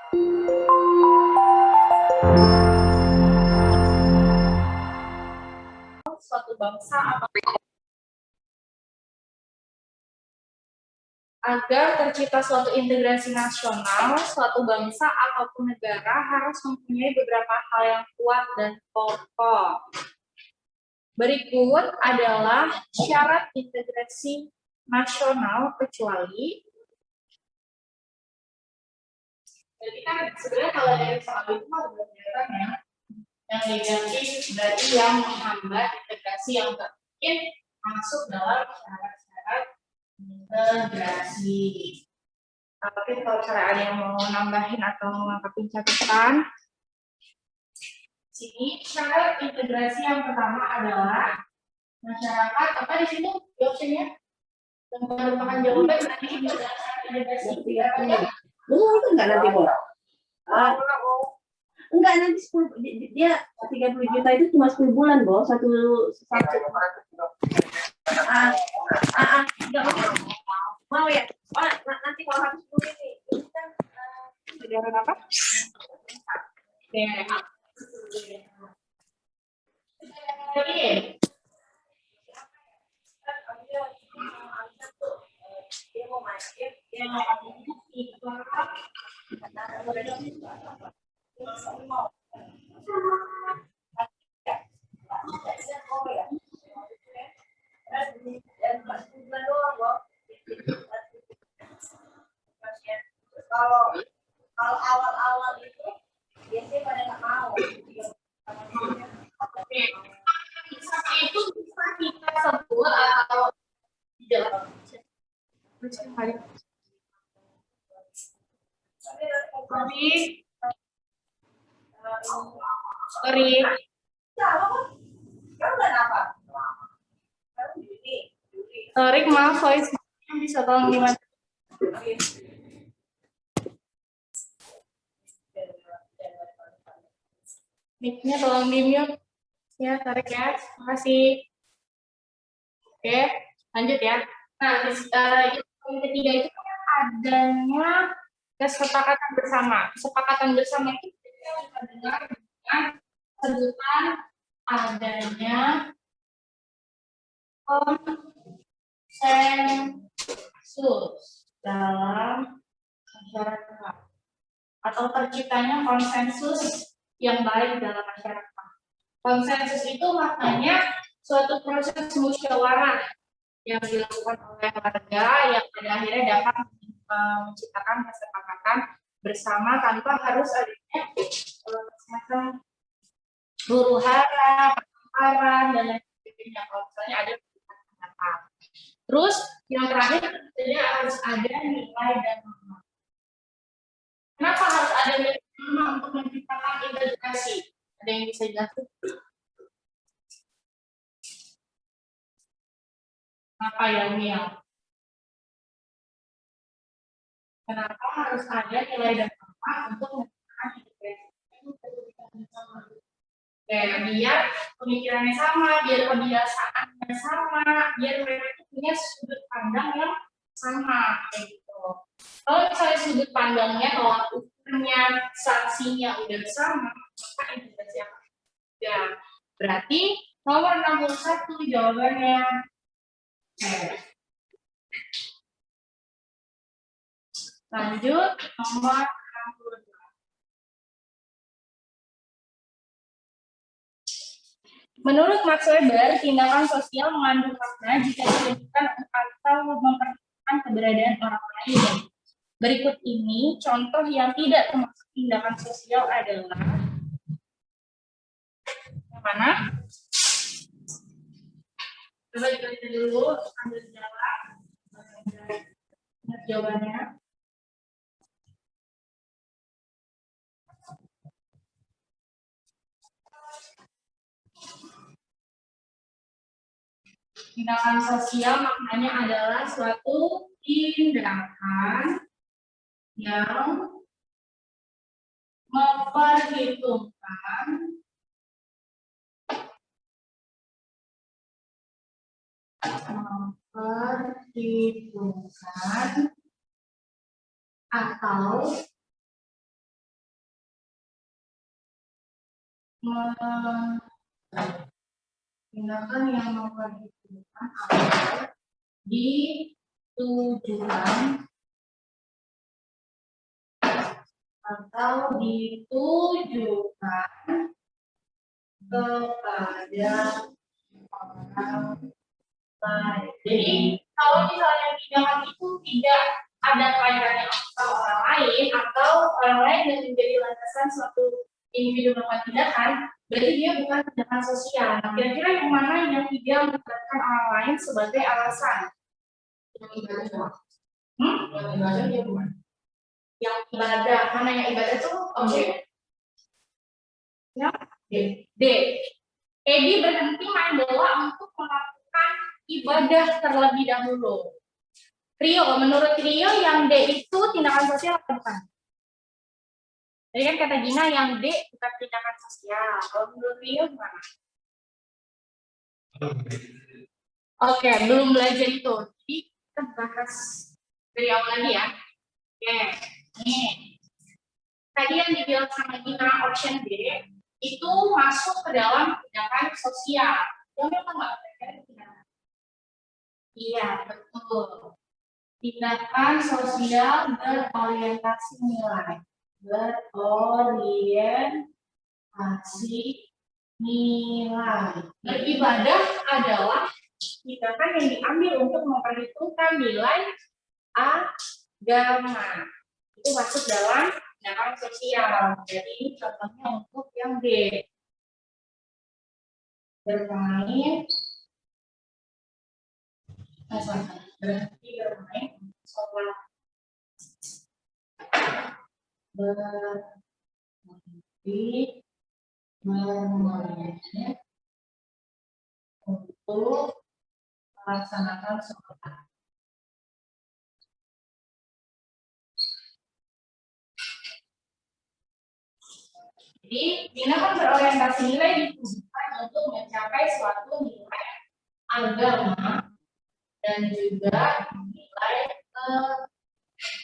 Suatu bangsa atau agar tercipta suatu integrasi nasional, suatu bangsa ataupun negara harus mempunyai beberapa hal yang kuat dan pokok. Berikut adalah syarat integrasi nasional kecuali. Jadi kan sebenarnya kalau dari soal itu mah udah kelihatan ya. Yang negatif berarti yang menghambat integrasi yang tak mungkin masuk dalam syarat-syarat integrasi. Tapi kalau cara ada yang mau nambahin atau melengkapi catatan, sini syarat integrasi yang pertama adalah masyarakat apa di sini opsinya? Dan merupakan jawaban nanti itu adalah syarat integrasi. Itu enggak nanti Bo? Enggak nanti 10 dia 30 juta itu cuma 10 bulan Bo, satu mau ya? Oh, nanti kalau habis 10 ini kita Kegiatan apa? DNA. Kalau awal-awal itu biasanya pada nggak mau. Oke. Itu bisa kita sebut atau tidak. Sorry. Sorry, maaf, voice bisa tolong gimana? Mic-nya tolong di-mute. Ya, tarik ya. Terima kasih. Oke, lanjut ya. Nah, yang ketiga itu adanya kesepakatan bersama. Kesepakatan bersama itu kita dengar dengan sebutan adanya konsensus dalam masyarakat atau terciptanya konsensus yang baik dalam masyarakat. Konsensus itu maknanya suatu proses musyawarah yang dilakukan oleh warga yang pada akhirnya dapat menciptakan kesepakatan bersama tanpa harus adanya semacam huru-hara, pertengkaran dan lain sebagainya. Kalau misalnya ada kesepakatan. Terus yang terakhir tentunya harus ada nilai dan norma. Kenapa harus ada nilai dan norma untuk menciptakan integrasi? Ada yang bisa jelasin? Apa ya, Mia? Kenapa harus ada nilai dan norma untuk menciptakan integrasi? Biar pemikirannya sama, biar kebiasaannya sama, biar mereka punya sudut pandang yang sama, kayak gitu. Kalau misalnya sudut pandangnya, tolak ukurnya, sanksinya udah sama, maka integrasi akan ya. Berarti nomor 61 jawabannya. Lanjut nomor 62. Menurut Max Weber, tindakan sosial mengandung makna jika dilakukan atau memperhatikan keberadaan orang lain. Berikut ini contoh yang tidak termasuk tindakan sosial adalah yang mana? Coba dibaca dulu sambil jawab. Jawabannya. Tindakan sosial maknanya adalah suatu tindakan yang memperhitungkan atau tindakan yang memperhitungkan atau ditujukan kepada orang lain. Jadi kalau misalnya tindakan itu tidak ada kaitannya sama orang lain atau orang lain yang menjadi landasan suatu individu melakukan tindakan, berarti dia bukan tindakan sosial. Kira-kira yang mana yang tidak melibatkan orang lain sebagai alasan? Yang ibadah. Yang ibadah dia bukan. Yang ibadah, mana yang ibadah itu objek? Ya, D. Edi berhenti main bola untuk melakukan ibadah terlebih dahulu. Rio, menurut Rio yang D itu tindakan sosial atau bukan? Jadi kan kata Gina yang D bukan tindakan sosial. Kalau menurut Rio gimana? Oke, belum belajar itu. Jadi kita bahas dari awal lagi ya. Oke, nih. Tadi yang dibilang sama Gina option D itu masuk ke dalam tindakan sosial. Yang memang nggak tindakan. Iya, betul. Tindakan sosial berorientasi nilai. Berorientasi nilai. Beribadah adalah tindakan yang diambil untuk memperhitungkan nilai agama. Itu masuk dalam tindakan sosial. Jadi ini contohnya untuk yang D. Bermain, berhenti bermain, sholat. Berhenti bermain untuk melaksanakan sholat. Jadi, tindakan berorientasi nilai ditujukan untuk mencapai suatu nilai agama dan juga nilai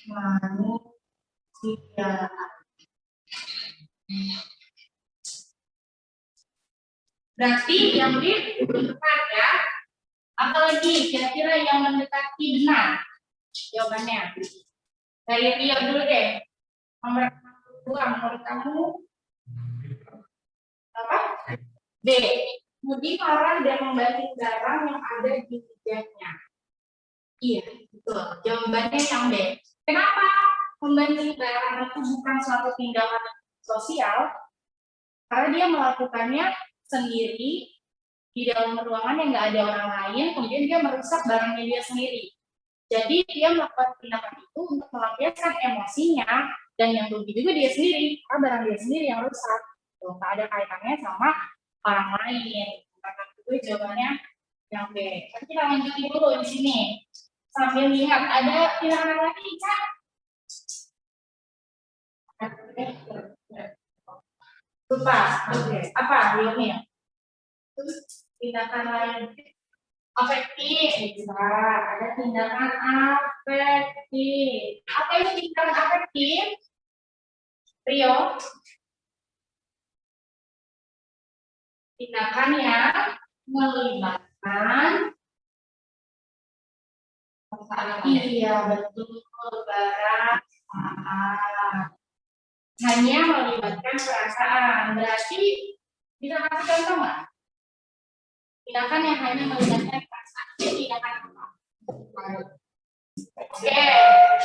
kemanusiaan. Berarti yang tepat ya. Apalagi kira-kira yang mendekati benar jawabannya. Dari Rio dulu deh. Nomor 2 menurut kamu apa? B. Mudi marah dan membanting barang yang ada di mejanya. Iya, betul. Jawabannya yang B. Kenapa membanting barang itu bukan suatu tindakan sosial? Karena dia melakukannya sendiri di dalam ruangan yang nggak ada orang lain, kemudian dia merusak barangnya dia sendiri. Jadi dia melakukan tindakan itu untuk melampiaskan emosinya dan yang rugi juga dia sendiri, karena barang dia sendiri yang rusak. Nggak ada kaitannya sama orang lain. Karena itu jawabannya yang B. Tapi kita lanjutin dulu di sini. Sambil lihat ada tindakan lagi, Cak. Lupa. Oke. Apa? Realnya? Terus tindakan lain afektif bisa. Ada tindakan afektif. Apa itu tindakan afektif? Rio? Tindakan yang melibatkan iya betul perasaan. Hanya melibatkan perasaan. Berarti bisa kasih contoh nggak? Tindakan yang hanya melibatkan perasaan. Tindakan apa? Oke,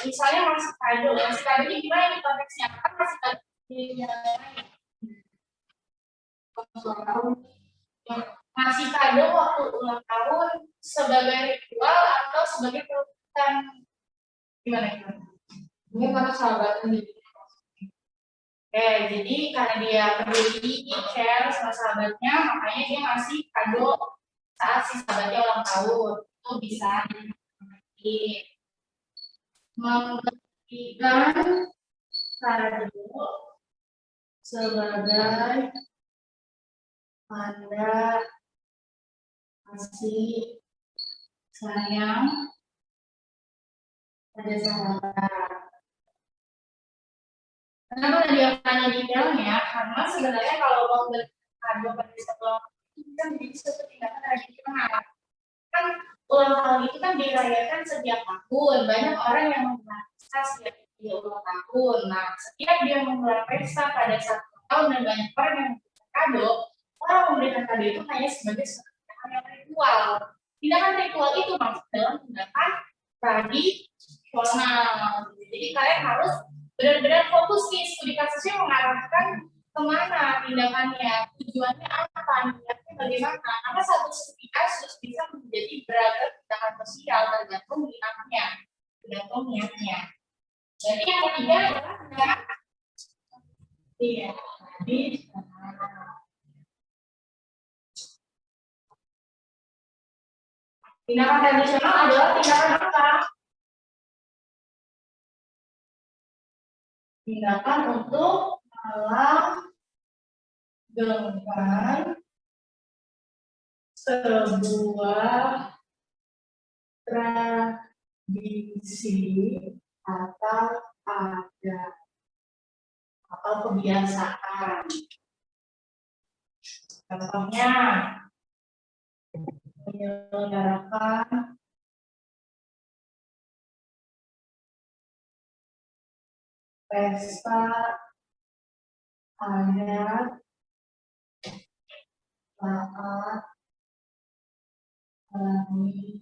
misalnya masih kado. Masih kado ini gimana nih konteksnya? Kan masih kado di ngasih kado waktu ulang tahun sebagai ritual atau sebagai perbuatan gimana? Ini karena sahabatan gitu. Oke, jadi karena dia peduli, care sama sahabatnya, makanya dia ngasih kado saat si sahabatnya ulang tahun. Itu bisa memberikan kado sebagai tanda kasih sayang pada sahabat. Kenapa tadi yang tanya detailnya? Karena sebenarnya kalau mau kado pada saat ulang tahun itu kan menjadi suatu tindakan tradisional. Kan ulang tahun itu kan dirayakan setiap tahun, banyak orang yang menggelar pesta setiap dia ulang tahun. Nah, setiap dia menggelar pesta pada saat ulang tahun dan banyak orang yang memberikan kado, orang memberikan kado itu hanya sebagai suatu tindakan yang ritual. Tindakan ritual itu masuk dalam tindakan tradisional. Jadi kalian harus benar-benar fokus nih studi kasusnya mengarahkan kemana tindakannya, tujuannya apa, niatnya bagaimana. Karena satu studi kasus bisa menjadi beragam tindakan sosial tergantung niatnya, tergantung niatnya. Jadi yang ketiga adalah tindakan iya, tindakan tradisional adalah tindakan apa? Tindakan untuk melanggengkan sebuah tradisi atau adat atau kebiasaan. Contohnya menyelenggarakan pesta adat saat hari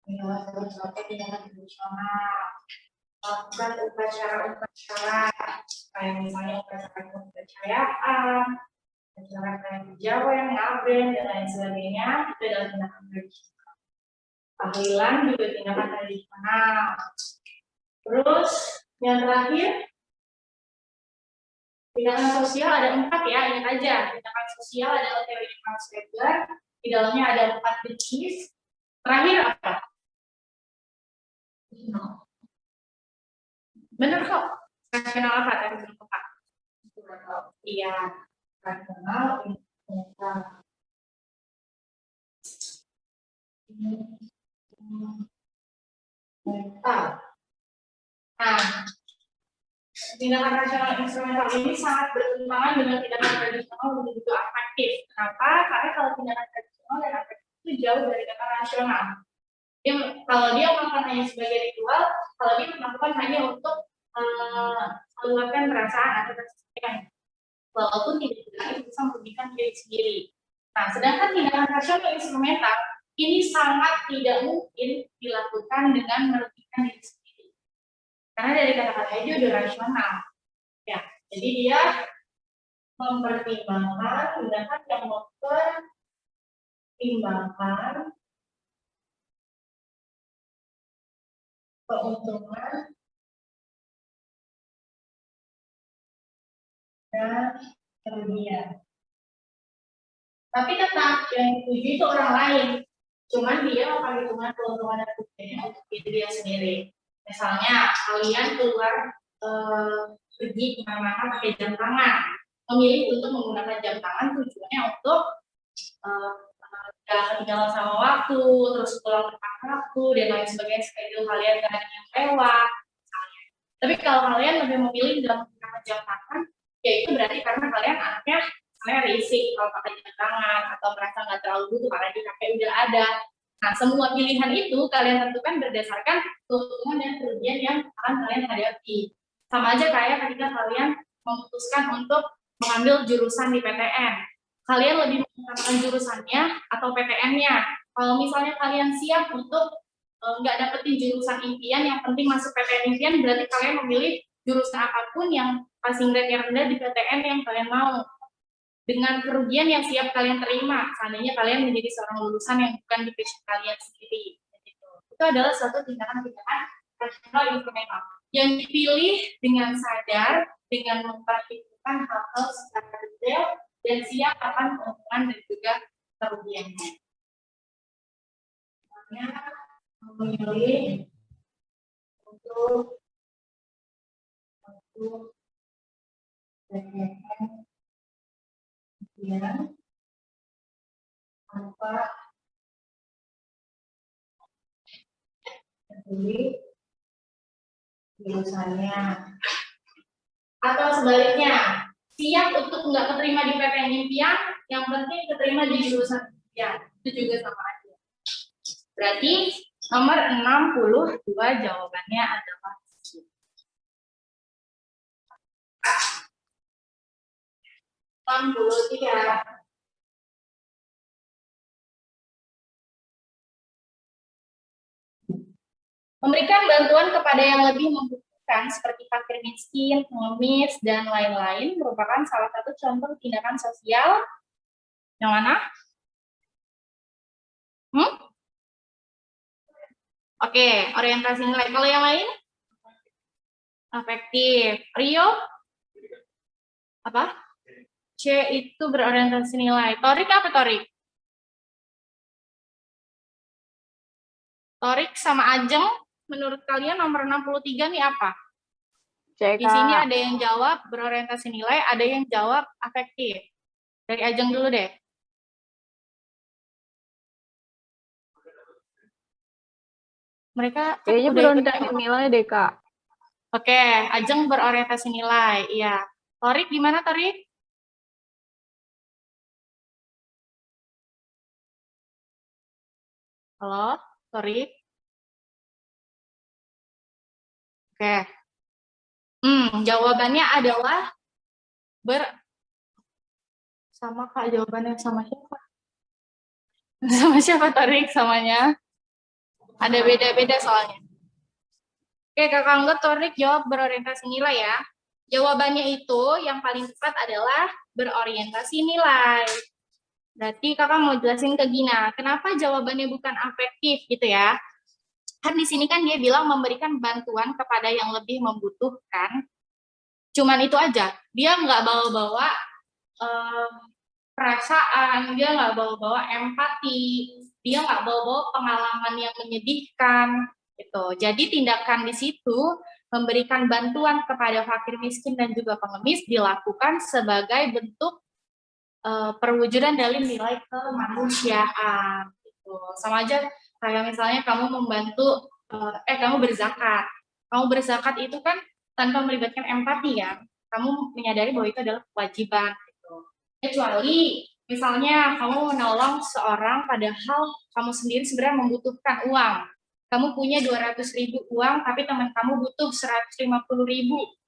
inilah contoh tindakan tradisional. Lakukan upacara-upacara kayak misalnya upacara kepercayaan, acara kayak Jawa yang ngaben dan lain sebagainya itu adalah tindakan tradisional. Tahlilan juga tindakan tradisional. Terus yang terakhir tindakan sosial ada 4 ya, ingat aja. Tindakan sosial adalah teori Max Weber. Di dalamnya ada 4 jenis. Terakhir apa? Benar kok. Rasional apa? Tadi belum tepat. Iya. Rasional mental. Nah, tindakan rasional instrumental ini sangat bertentangan dengan tindakan tradisional dan juga afektif. Kenapa? Karena kalau tindakan tradisional dan afektif itu jauh dari kata rasional. Kalau dia melakukan hanya sebagai ritual, kalau dia melakukan hanya untuk meluapkan perasaan atau kesedihan, walaupun tidak itu bisa merugikan diri sendiri. Nah, sedangkan tindakan rasional instrumental ini sangat tidak mungkin dilakukan dengan merugikan diri sendiri. Karena dari kata-kata itu udah rasional. Ya, jadi dia mempertimbangkan tindakan yang mempertimbangkan keuntungan dan kerugian. Tapi tetap yang dituju itu orang lain. Cuman dia memperhitungkan keuntungan dan kerugiannya untuk diri dia sendiri. Misalnya kalian keluar pergi kemana-mana pakai jam tangan, memilih untuk menggunakan jam tangan tujuannya untuk gak ketinggalan sama waktu, terus pulang tepat waktu dan lain sebagainya, schedule kalian gak ada yang lewat. Tapi kalau kalian lebih memilih dalam menggunakan jam tangan, ya itu berarti karena kalian anaknya misalnya risik kalau pakai jam tangan atau merasa nggak terlalu butuh karena di HP udah ada. Nah, semua pilihan itu kalian tentukan berdasarkan keuntungan dan kerugian yang akan kalian hadapi. Sama aja kayak ketika kalian memutuskan untuk mengambil jurusan di PTN. Kalian lebih menggunakan jurusannya atau PTN-nya. Kalau misalnya kalian siap untuk nggak dapetin jurusan impian, yang penting masuk PTN impian, berarti kalian memilih jurusan apapun yang passing grade yang rendah di PTN yang kalian mau. Dengan kerugian yang siap kalian terima, seandainya kalian menjadi seorang lulusan yang bukan di passion kalian sendiri. Itu adalah suatu tindakan-tindakan rasional instrumental yang dipilih dengan sadar, dengan memperhitungkan hal-hal secara detail dan siap akan keuntungan dan juga kerugiannya. Memilih untuk kemudian tanpa peduli jurusannya Atau sebaliknya, siap untuk nggak keterima di PTN impian, yang penting keterima di jurusan impian. Itu juga sama aja. Berarti nomor 62 jawabannya adalah 63. Memberikan bantuan kepada yang lebih membutuhkan seperti fakir miskin, pengemis, dan lain-lain merupakan salah satu contoh tindakan sosial yang mana? Oke, orientasi nilai. Kalau yang lain? Afektif. Rio? Apa? C itu berorientasi nilai. Torik apa Torik? Torik sama Ajeng, menurut kalian nomor 63 nih apa? Di sini ada yang jawab berorientasi nilai, ada yang jawab afektif. Dari Ajeng dulu deh. Mereka kayaknya berorientasi nilai deh, Kak. Oke, Ajeng berorientasi nilai. Iya. Torik gimana, Torik? Halo, Torik? Oke. Jawabannya adalah sama Kak, jawabannya sama siapa? Sama siapa, Torik, samanya? Ada beda-beda soalnya. Oke, Kakak Angga, Torik jawab berorientasi nilai ya. Jawabannya itu yang paling tepat adalah berorientasi nilai. Berarti kakak mau jelasin ke Gina, kenapa jawabannya bukan afektif gitu ya? Kan di sini kan dia bilang memberikan bantuan kepada yang lebih membutuhkan. Cuman itu aja, dia nggak bawa-bawa perasaan, dia nggak bawa-bawa empati, dia nggak bawa-bawa pengalaman yang menyedihkan gitu. Jadi tindakan di situ memberikan bantuan kepada fakir miskin dan juga pengemis dilakukan sebagai bentuk perwujudan dari nilai kemanusiaan gitu. Sama aja kayak misalnya kamu membantu kamu berzakat. Kamu berzakat itu kan tanpa melibatkan empati ya. Kamu menyadari bahwa itu adalah kewajiban gitu. Kecuali misalnya kamu menolong seorang padahal kamu sendiri sebenarnya membutuhkan uang. Kamu punya 200.000 uang tapi teman kamu butuh 150.000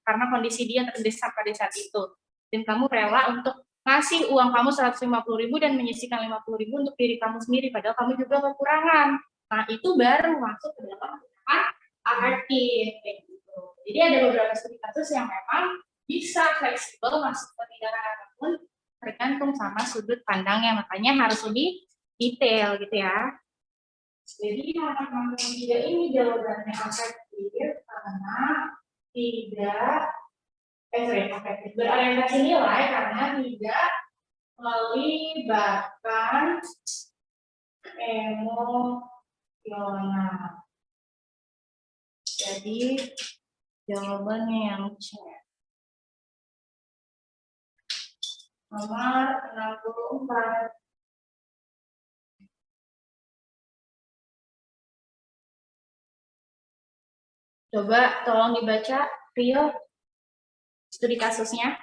karena kondisi dia terdesak pada saat itu. Dan kamu rela untuk ngasih uang kamu 150.000 dan menyisihkan 50.000 untuk diri kamu sendiri, padahal kamu juga kekurangan. Nah, itu baru masuk ke dalam tindakan afektif. Gitu. Jadi ada beberapa studi kasus yang memang bisa fleksibel masuk ke tindakan apapun, tergantung sama sudut pandangnya, makanya harus lebih detail gitu ya. Jadi nomor 3 ini jawabannya afektif karena tidak berorientasi nilai karena tidak melibatkan emosional. Jadi jawabannya yang C. Nomor 64. Coba tolong dibaca, Rio, studi kasusnya.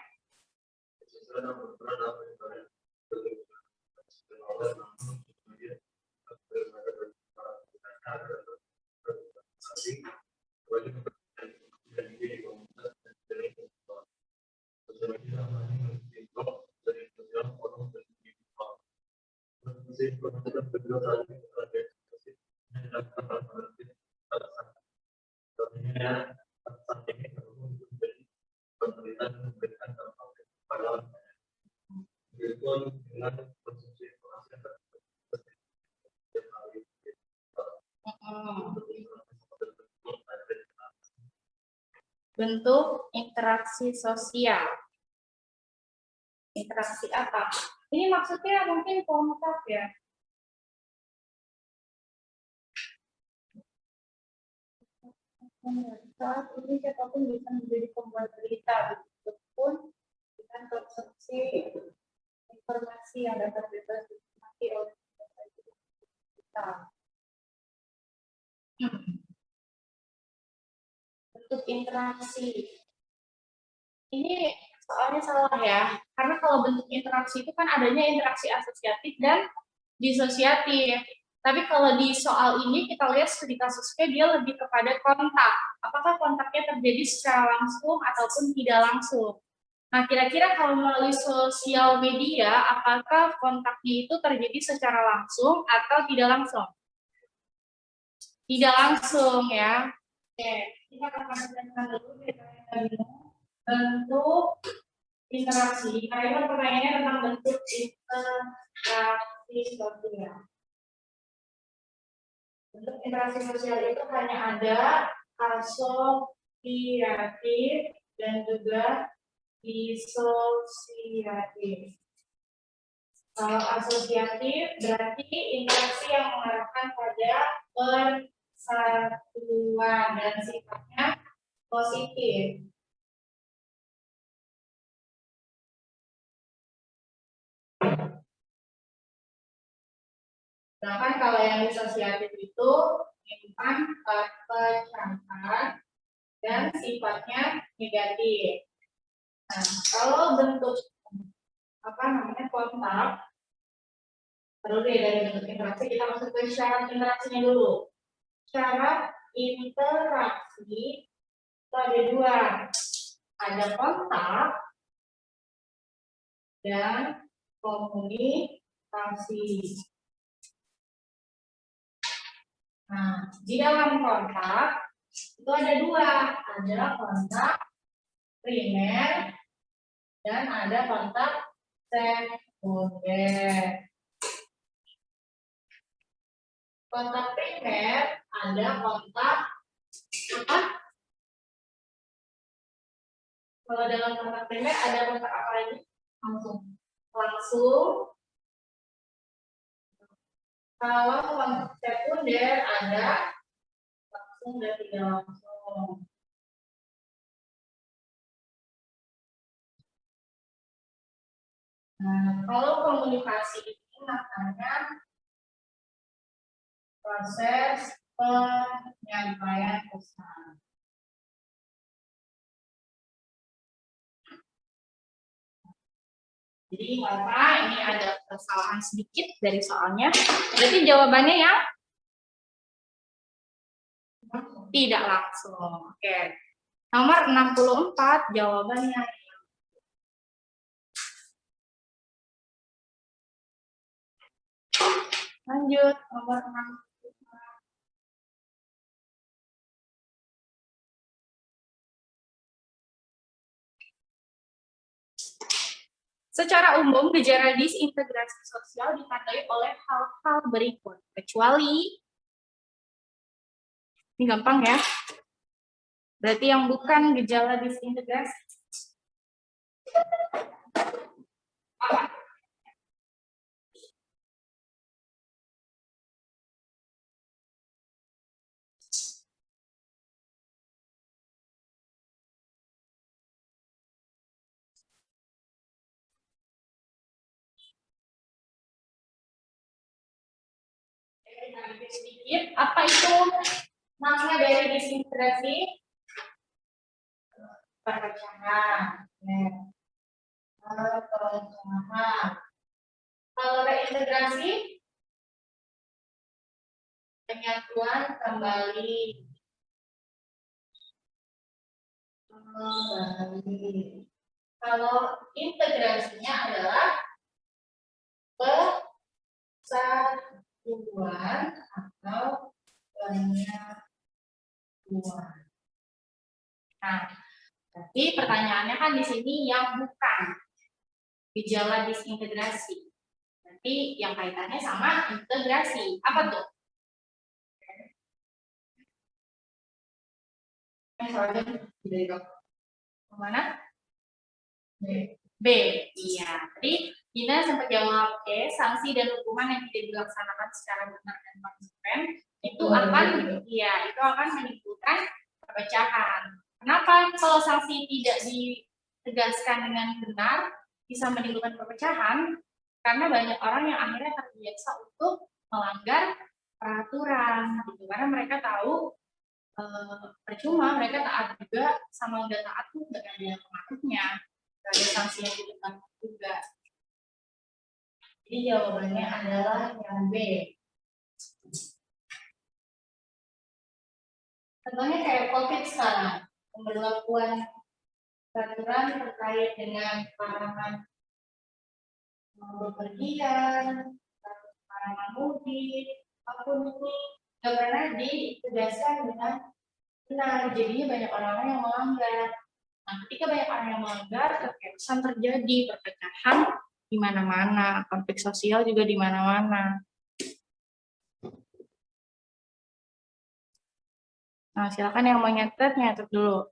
Bentuk interaksi sosial. Interaksi apa? Ini maksudnya mungkin kontak ya. Saat ini siapapun bisa menjadi pembuat berita, begitupun dengan konsumsi informasi yang dapat bebas dinikmati oleh kita. Bentuk interaksi. Ini soalnya salah ya, karena kalau bentuk interaksi itu kan adanya interaksi asosiatif dan disosiatif. Tapi kalau di soal ini kita lihat studi kasusnya dia lebih kepada kontak. Apakah kontaknya terjadi secara langsung ataupun tidak langsung. Nah, kira-kira kalau melalui sosial media, apakah kontaknya itu terjadi secara langsung atau tidak langsung? Tidak langsung ya. Oke, kita akan lanjutkan dulu bentuk interaksi. Karena pertanyaannya tentang bentuk interaksi sosial. Bentuk interaksi sosial itu hanya ada asosiatif dan juga disosiatif. Kalau asosiatif berarti interaksi yang mengarahkan pada persatuan dan sifatnya positif. Sedangkan kalau yang disosiatif itu menyimpan perpecahan dan sifatnya negatif. Nah, kalau bentuk kontak, perlu deh dari bentuk interaksi kita masuk ke syarat interaksinya dulu. Syarat interaksi itu ada dua, ada kontak dan komunikasi. Nah, di dalam kontak itu ada dua, ada kontak primer dan ada kontak sekunder. Kontak primer ada kontak apa? Kalau dalam kontak primer ada kontak apa lagi? Langsung. Kalau kontak sekunder ada langsung dan tidak langsung. Nah, kalau komunikasi ini maknanya proses penyampaian pesan. Jadi Bapak, ini ada kesalahan sedikit dari soalnya. Berarti jawabannya yang tidak langsung. Oke. Nomor 64 jawabannya. Lanjut, nomor 6. Secara umum, gejala disintegrasi sosial ditandai oleh hal-hal berikut. Kecuali, ini gampang ya. Berarti yang bukan gejala disintegrasi. Apa? Sedikit, apa itu makna dari disintegrasi? Perpecahan. Perpecahan. Kalau reintegrasi, penyatuan kembali. Kalau integrasinya adalah persatuan atau penyatuan. Nah, tapi pertanyaannya kan di sini yang bukan gejala disintegrasi. Berarti yang kaitannya sama integrasi. Apa tuh? Mana? B. Iya. Tadi Dina sempat jawab sanksi dan hukuman yang tidak dilaksanakan secara benar dan konsisten itu akan menimbulkan perpecahan. Kenapa kalau sanksi tidak ditegaskan dengan benar bisa menimbulkan perpecahan? Karena banyak orang yang akhirnya terbiasa untuk melanggar peraturan, gitu. Karena mereka tahu percuma mereka taat juga sama nggak taat tuh nggak ada yang takutnya. Nggak ada sanksi yang di depan juga. Jadi jawabannya adalah yang B. Contohnya kayak COVID sekarang, pemberlakuan peraturan terkait dengan larangan bepergian, larangan mudik, apapun itu nggak pernah ditegaskan dengan benar. Jadinya banyak orang yang melanggar. Nah, ketika banyak orang yang melanggar, terkesan terjadi perpecahan di mana-mana, konflik sosial juga di mana-mana. Nah, silakan yang mau nyatet dulu.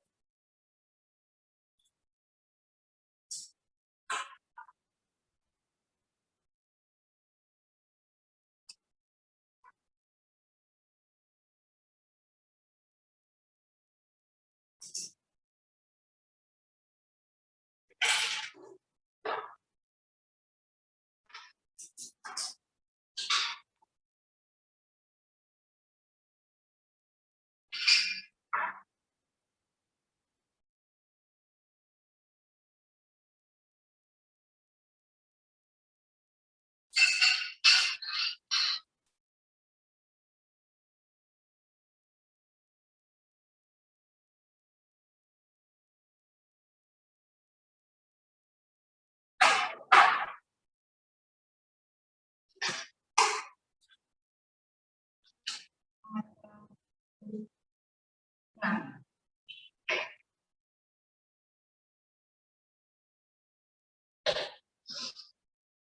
Nah,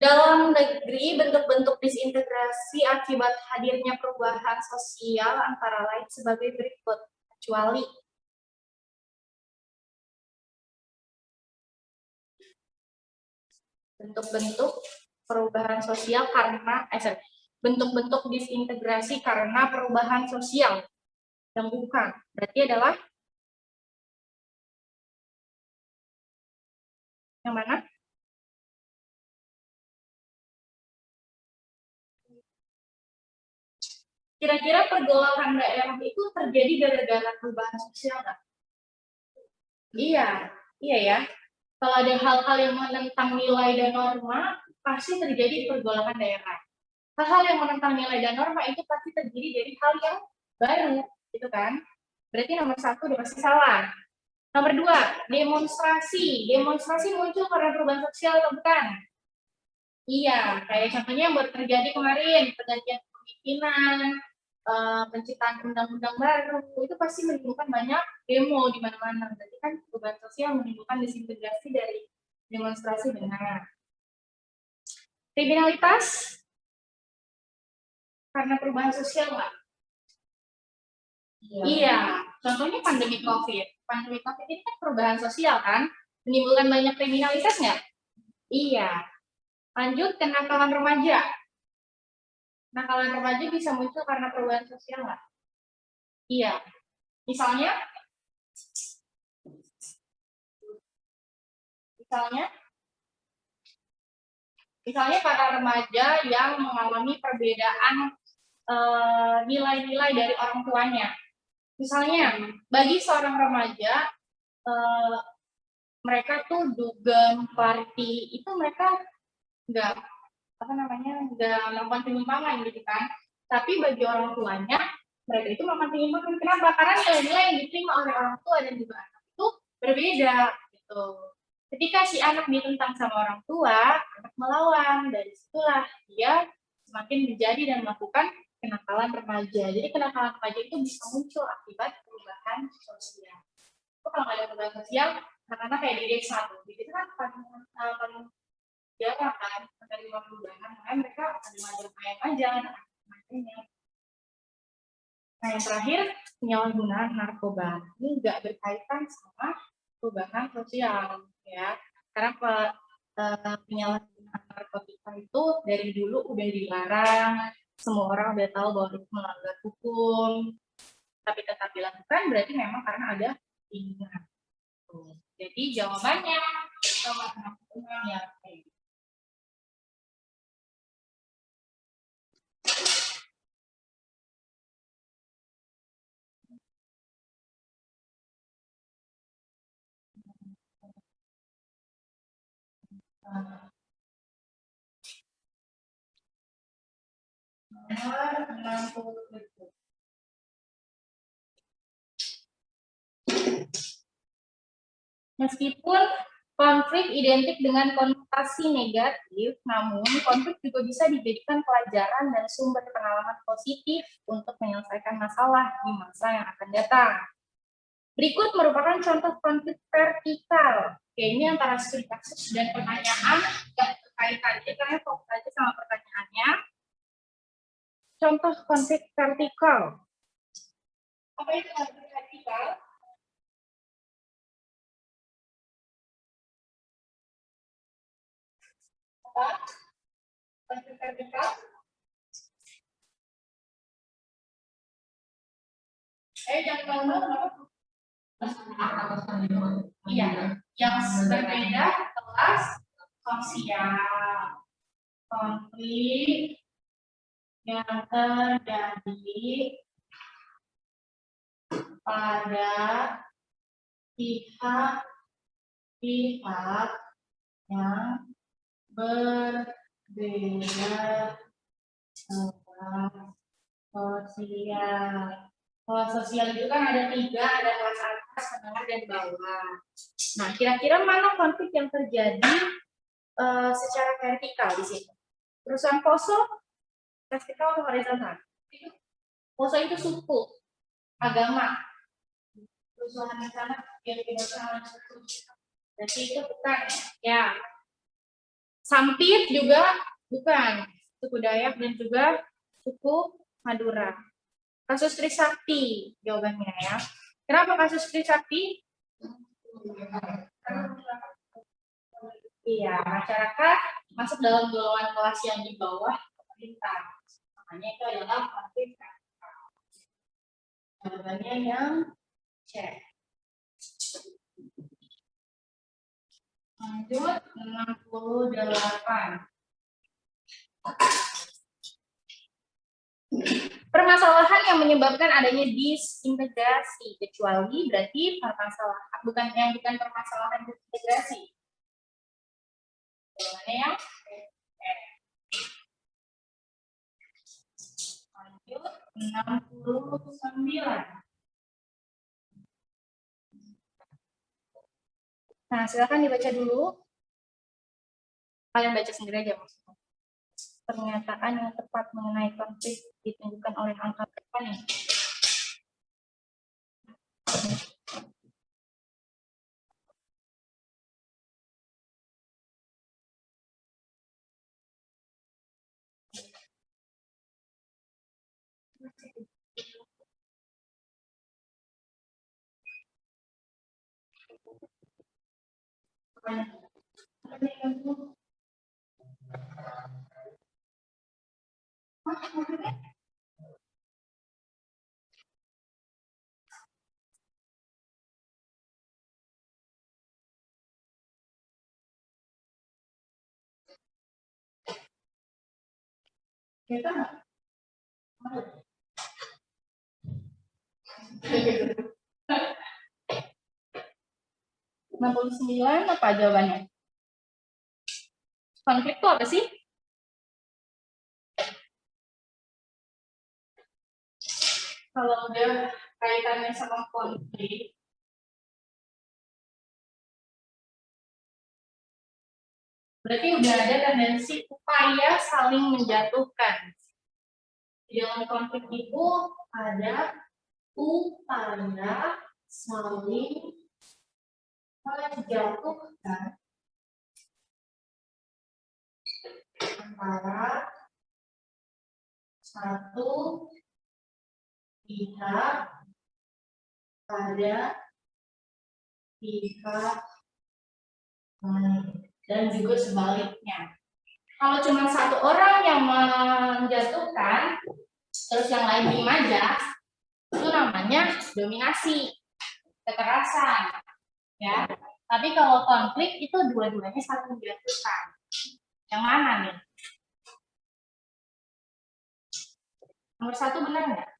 dalam negeri, bentuk-bentuk disintegrasi akibat hadirnya perubahan sosial antara lain sebagai berikut, kecuali bentuk-bentuk perubahan sosial karena bentuk-bentuk disintegrasi karena perubahan sosial yang bukan. Berarti adalah yang mana? Kira-kira pergolakan daerah itu terjadi gara-gara perubahan sosial nggak? Iya, iya ya. Kalau ada hal-hal yang menentang nilai dan norma, pasti terjadi pergolakan daerah. Hal-hal yang menentang nilai dan norma itu pasti terjadi dari hal yang baru, gitu kan? Berarti nomor 1 udah pasti salah. Nomor 2, demonstrasi. Demonstrasi muncul karena perubahan sosial atau bukan? Iya, kayak contohnya yang baru terjadi kemarin, pergantian kepemimpinan, penciptaan undang-undang baru, itu pasti menimbulkan banyak demo di mana-mana. Berarti kan perubahan sosial menimbulkan disintegrasi dari demonstrasi benar. Kriminalitas karena perubahan sosial nggak? Iya, contohnya pandemi COVID. Pandemi COVID ini kan perubahan sosial kan? Menimbulkan banyak kriminalitas nggak? Iya. Lanjut, kenakalan remaja. Kenakalan remaja bisa muncul karena perubahan sosial nggak? Iya. Misalnya, misalnya, misalnya para remaja yang mengalami perbedaan nilai-nilai dari orang tuanya. Misalnya, bagi seorang remaja, mereka tuh dugem, party, itu mereka nggak nggak melakukan penyimpangan gitu kan. Tapi bagi orang tuanya, mereka itu melakukan penyimpangan. Kenapa? Karena nilai-nilai yang diterima oleh orang tua dan juga anak itu berbeda gitu. Ketika si anak ditentang sama orang tua, anak melawan. Dari situlah dia semakin menjadi dan melakukan kenakalan remaja. Jadi kenakalan remaja itu bisa muncul akibat perubahan sosial. Itu kalau nggak ada perubahan sosial, anak-anak kayak di desa tuh. Di desa kan paling jarang kan menerima perubahan, makanya mereka ada macam ayam aja anak-anaknya. Nah yang terakhir, penyalahgunaan narkoba. Ini nggak berkaitan sama perubahan sosial, ya. Karena penyalahgunaan narkotika itu dari dulu udah dilarang, semua orang udah tahu bahwa itu melanggar hukum, tapi tetap dilakukan berarti memang karena ada keinginan. Jadi jawabannya nomor 6 ya. Nomor 67. Meskipun konflik identik dengan konotasi negatif, namun konflik juga bisa dijadikan pelajaran dan sumber pengalaman positif untuk menyelesaikan masalah di masa yang akan datang. Berikut merupakan contoh konflik vertikal. Oke, ini antara studi kasus dan pertanyaan yang berkaitan. Jadi kalian fokus aja sama pertanyaannya. Contoh konflik vertikal. Apa itu konflik vertikal? Apa? Konflik vertikal? Jangan ngomong. Iya, yang berbeda kelas sosial. Konflik yang terjadi pada pihak-pihak yang berbeda kelas sosial. Kelas sosial itu kan ada 3, ada kelas atas, menengah, dan bawah. Nah, kira-kira mana konflik yang terjadi secara vertikal di sini? Perusahaan poso, vertikal atau horizontal? Poso itu suku, agama. Perusahaan di sana yang tidak suku. Jadi itu bukan, ya. Sampit juga bukan, suku Dayak dan juga suku Madura. Kasus Trisakti jawabannya ya. Kenapa kasus Trisakti? Iya, masyarakat masuk dalam golongan kelas yang di bawah pemerintah. Makanya itu adalah konflik vertikal. Jawabannya yang C. Lanjut 68. Permasalahan yang menyebabkan adanya disintegrasi, kecuali berarti permasalahan bukan permasalahan disintegrasi. Jawabannya yang lanjut 69. Nah, silakan dibaca dulu. Kalian baca sendiri aja maksudnya. Pernyataan yang tepat mengenai konflik ditunjukkan oleh angka berapa nih? Kita nggak? 69 apa jawabannya? Konflik itu apa sih? Kalau udah kaitannya sama konflik, berarti udah ada tendensi upaya saling menjatuhkan. Di dalam konflik itu ada upaya saling menjatuhkan antara satu pihak pada pihak lain dan juga sebaliknya. Kalau cuma satu orang yang menjatuhkan, terus yang lain diem aja, itu namanya dominasi, kekerasan, ya. Tapi kalau konflik itu dua-duanya saling menjatuhkan. Yang mana nih? Nomor 1 benar nggak?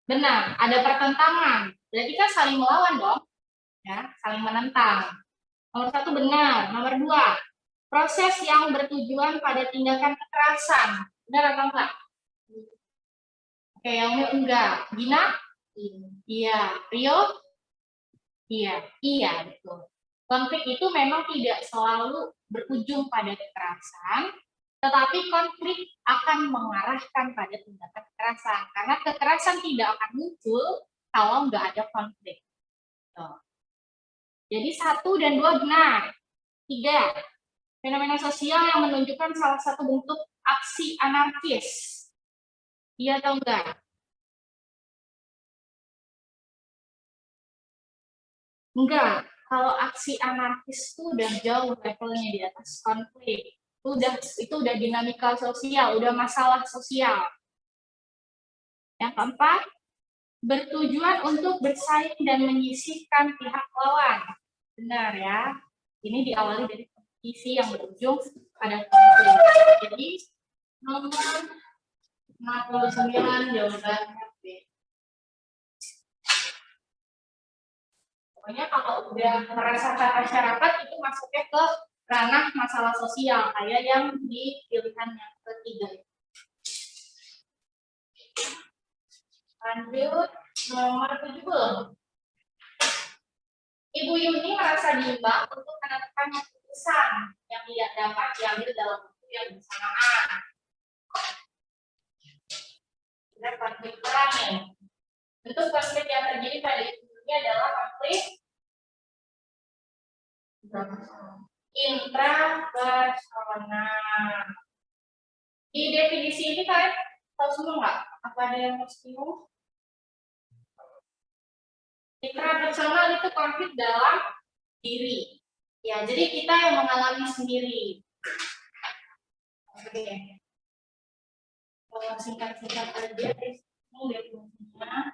Benar, ada pertentangan. Berarti kan saling melawan dong, ya, saling menentang. Nomor 1 benar. Nomor 2, proses yang bertujuan pada tindakan kekerasan. Benar atau enggak? Oke, yang ini enggak. Gina? Iya. Rio? Iya. Iya, betul. Konflik itu memang tidak selalu berujung pada kekerasan, tetapi konflik akan mengarahkan pada tindakan kekerasan. Karena kekerasan tidak akan muncul kalau nggak ada konflik. Tuh. Jadi 1 dan 2 benar. 3, fenomena sosial yang menunjukkan salah satu bentuk aksi anarkis. Iya atau enggak? Enggak. Kalau aksi anarkis itu udah jauh levelnya di atas konflik. Itu udah dinamika sosial, udah masalah sosial. Yang keempat, bertujuan untuk bersaing dan menyisihkan pihak lawan. Benar ya. Ini diawali dari kompetisi yang berujung pada konflik. Jadi nomor 69 jawabannya B. Pokoknya kalau udah merasakan masyarakat itu masuknya ke ranah masalah sosial, kayak yang di pilihan yang ketiga. Lanjut, nomor 70. Ibu Yuni merasa bimbang untuk menentukan keputusan yang tidak dapat diambil dalam waktu yang bersamaan. Kita konflik perang nih. Bentuk konflik yang terjadi pada Ibu Yuni adalah konflik intrapersonal. Di definisi ini kalian tahu semua nggak? Apa ada yang mau bingung? Intrapersonal itu konflik dalam diri. Ya, jadi kita yang mengalami sendiri. Oke. Kalau singkat-singkat aja, ini definisinya.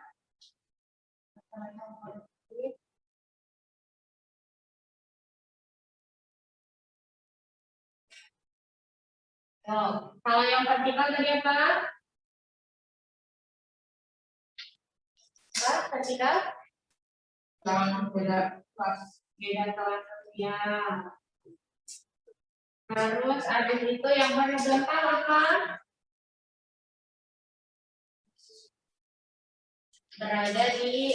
Kalau yang vertikal tadi apa? Vertikal? Beda kelas sosial. Terus ada itu yang horizontal apa? Berada di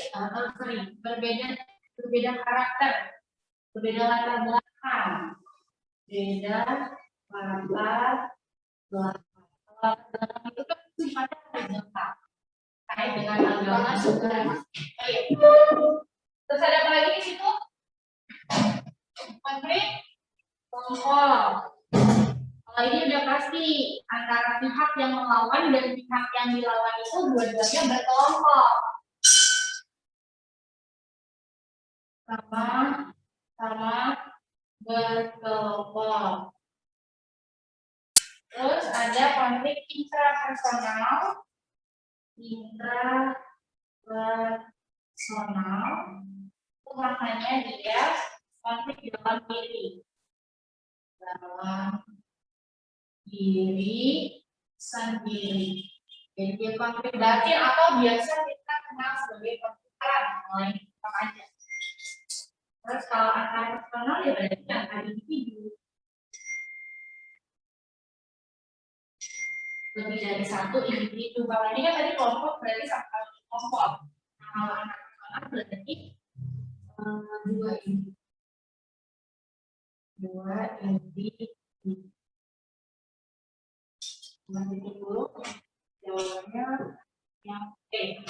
berbeda karakter, berbeda latar belakang, beda latar belakang. Latar belakang itu kan sifatnya horizontal, kait dengan agama juga. Terus ada apa lagi di situ? Konflik kelompok. Kalau ini udah pasti antara pihak yang melawan dan pihak yang dilawan itu dua-duanya berkelompok. Sama berkelompok. Terus ada konflik intrapersonal. Itu maknanya dia konflik dalam diri. Dalam diri sendiri. Jadi konflik batin atau biasa kita kenal sebagai konflik mulai kita aja. Terus kalau antar personal ya berarti antar individu. Lebih dari satu individu. Kalau ini kan tadi kelompok berarti sama kelompok. Nah, kalau antar personal berarti dua individu. Nanti dulu jawabannya yang B.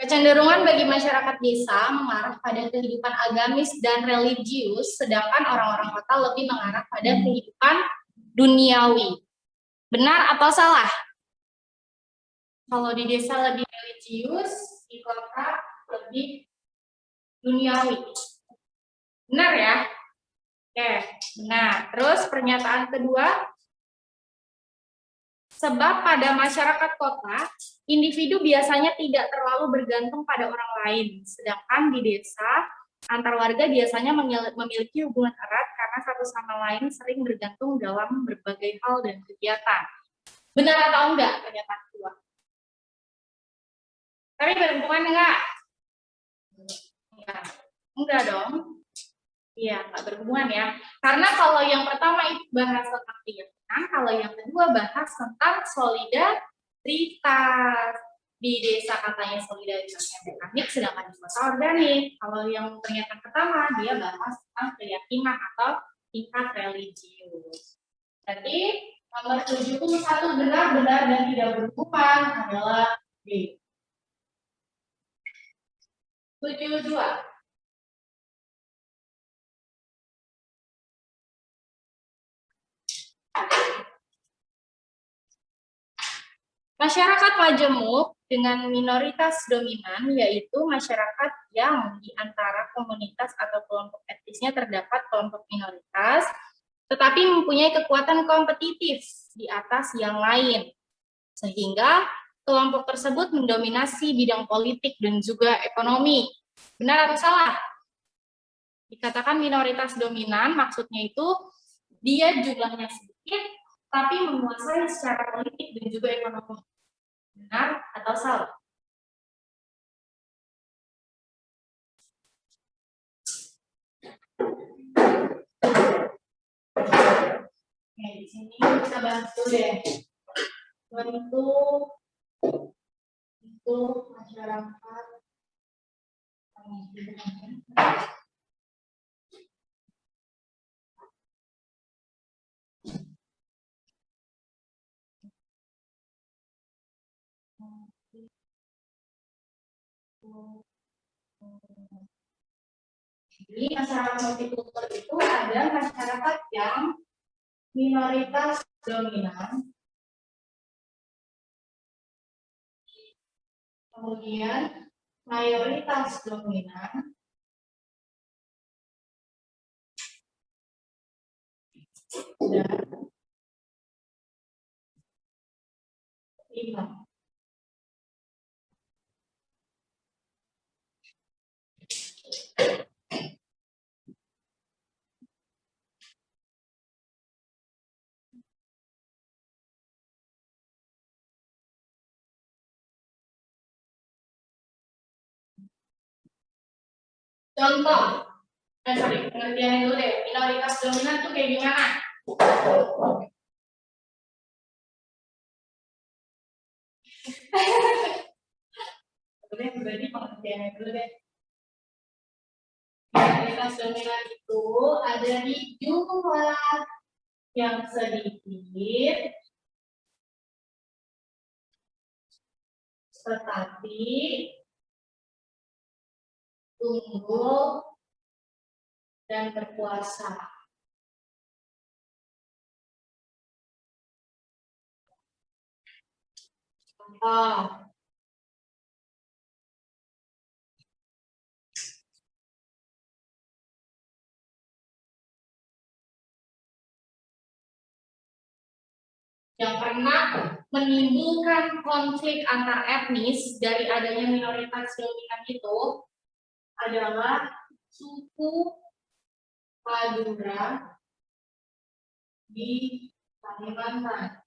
Kecenderungan bagi masyarakat desa mengarah pada kehidupan agamis dan religius, sedangkan orang-orang kota lebih mengarah pada kehidupan duniawi. Benar atau salah? Kalau di desa lebih religius, di kota lebih duniawi. Benar ya? Oke, benar. Terus pernyataan kedua, sebab pada masyarakat kota, individu biasanya tidak terlalu bergantung pada orang lain, sedangkan di desa, antar warga biasanya memiliki hubungan erat karena satu sama lain sering bergantung dalam berbagai hal dan kegiatan. Benar atau enggak pernyataan kedua? Tapi berhubungan enggak? Enggak. Enggak dong. Iya, enggak berhubungan ya. Karena kalau yang pertama itu bahas tentang keyakinan, kalau yang kedua bahas tentang solidaritas. Di desa katanya solidaritasnya mekanik, sedangkan di kota organik. Kalau yang pernyataan pertama, dia bahas tentang keyakinan atau tingkat religius. Jadi, nomor 71 benar-benar dan tidak berhubungan adalah B. 72. Masyarakat majemuk dengan minoritas dominan yaitu masyarakat yang di antara komunitas atau kelompok etnisnya terdapat kelompok minoritas, tetapi mempunyai kekuatan kompetitif di atas yang lain, sehingga kelompok tersebut mendominasi bidang politik dan juga ekonomi. Benar atau salah? Dikatakan minoritas dominan, maksudnya itu dia jumlahnya sedikit, tapi menguasai secara politik dan juga ekonomi. Benar atau salah? Oke, di sini kita bahas dulu deh. Untuk masyarakat jadi masyarakat multikultur itu ada masyarakat yang minoritas dominan, kemudian mayoritas dominan, dan imbang. Contoh, pengertiannya dulu deh. Minoritas dominan tuh kayak gimana? Berarti pengertiannya dulu deh. Minoritas dominan itu ada di jumlah yang sedikit, tetapi unggul dan berkuasa. Contoh, yang pernah menimbulkan konflik antar etnis dari adanya minoritas dominan itu adalah suku Madura di Kalimantan.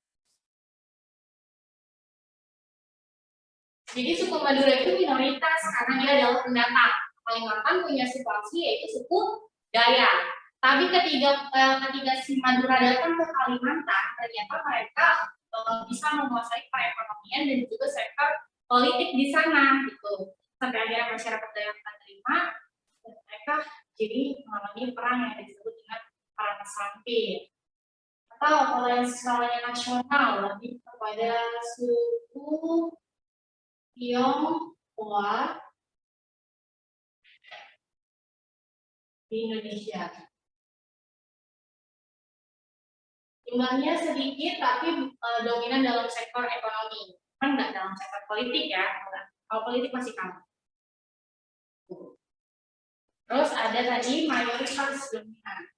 Jadi suku Madura itu minoritas karena dia adalah pendatang. Kalimantan punya situasi yaitu suku Dayak. Tapi ketika si Madura datang ke Kalimantan, ternyata mereka bisa menguasai perekonomian dan juga sektor politik di sana, gitu. Sampai akhirnya masyarakat Dayak menerima, dan mereka jadi mengalami perang yang disebut dengan perang Sampit. Atau kalau yang skalanya nasional, lebih kepada suku Tionghoa di Indonesia. Jumlahnya sedikit tapi dominan dalam sektor ekonomi, kan nggak dalam sektor politik ya. Kalau politik masih kamu. Terus ada tadi mayoritas dominan.